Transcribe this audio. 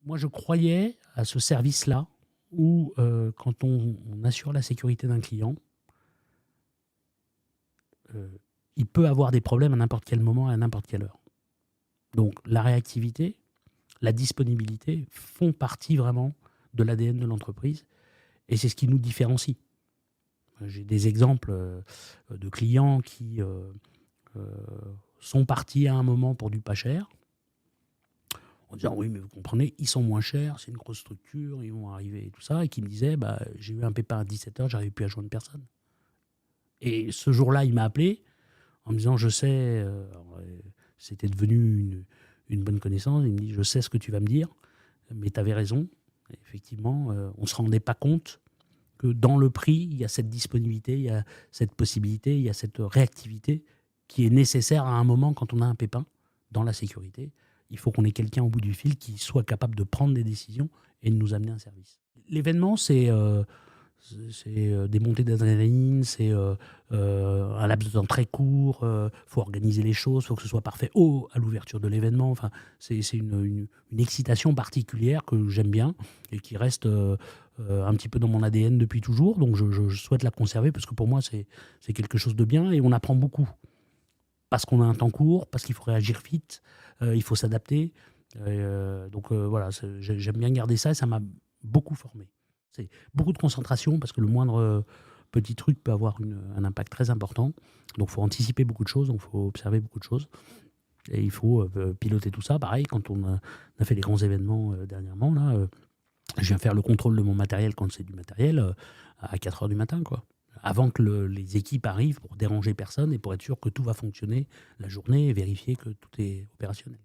moi, je croyais à ce service-là où, quand on assure la sécurité d'un client, heu, il peut avoir des problèmes à n'importe quel moment, à n'importe quelle heure. Donc la réactivité, la disponibilité font partie vraiment de l'ADN de l'entreprise et c'est ce qui nous différencie. J'ai des exemples, de clients qui, heu, sont partis à un moment pour du pas cher, en disant: «Oui, mais vous comprenez, ils sont moins chers, c'est une grosse structure, ils vont arriver» et tout ça, et qui me disaient: «Bah, j'ai eu un pépin à 17 h, j'arrive plus à joindre personne». Et ce jour-là, il m'a appelé en me disant: «Je sais», alors, c'était devenu une bonne connaissance. Il me dit: «Je sais ce que tu vas me dire, mais tu avais raison». Effectivement, on ne se rendait pas compte que dans le prix, il y a cette disponibilité, il y a cette possibilité, il y a cette réactivité qui est nécessaire à un moment quand on a un pépin dans la sécurité. Il faut qu'on ait quelqu'un au bout du fil qui soit capable de prendre des décisions et de nous amener un service. L'événement, c'est des montées d'adrénaline, c'est, un laps de temps très court, faut organiser les choses, faut que ce soit parfait à l'ouverture de l'événement. Enfin, c'est une excitation particulière que j'aime bien et qui reste, un petit peu dans mon ADN depuis toujours. Donc je souhaite la conserver parce que pour moi, c'est quelque chose de bien et on apprend beaucoup. Parce qu'on a un temps court, parce qu'il faut réagir vite, il faut s'adapter. Donc voilà, j'aime bien garder ça et ça m'a beaucoup formé. C'est beaucoup de concentration parce que le moindre, petit truc peut avoir un impact très important. Donc il faut anticiper beaucoup de choses, donc il faut observer beaucoup de choses et il faut, piloter tout ça. Pareil, quand on a fait les grands événements, dernièrement là, je viens faire le contrôle de mon matériel quand c'est du matériel, à 4 heures du matin, quoi. Avant que les équipes arrivent pour déranger personne et pour être sûr que tout va fonctionner la journée et vérifier que tout est opérationnel.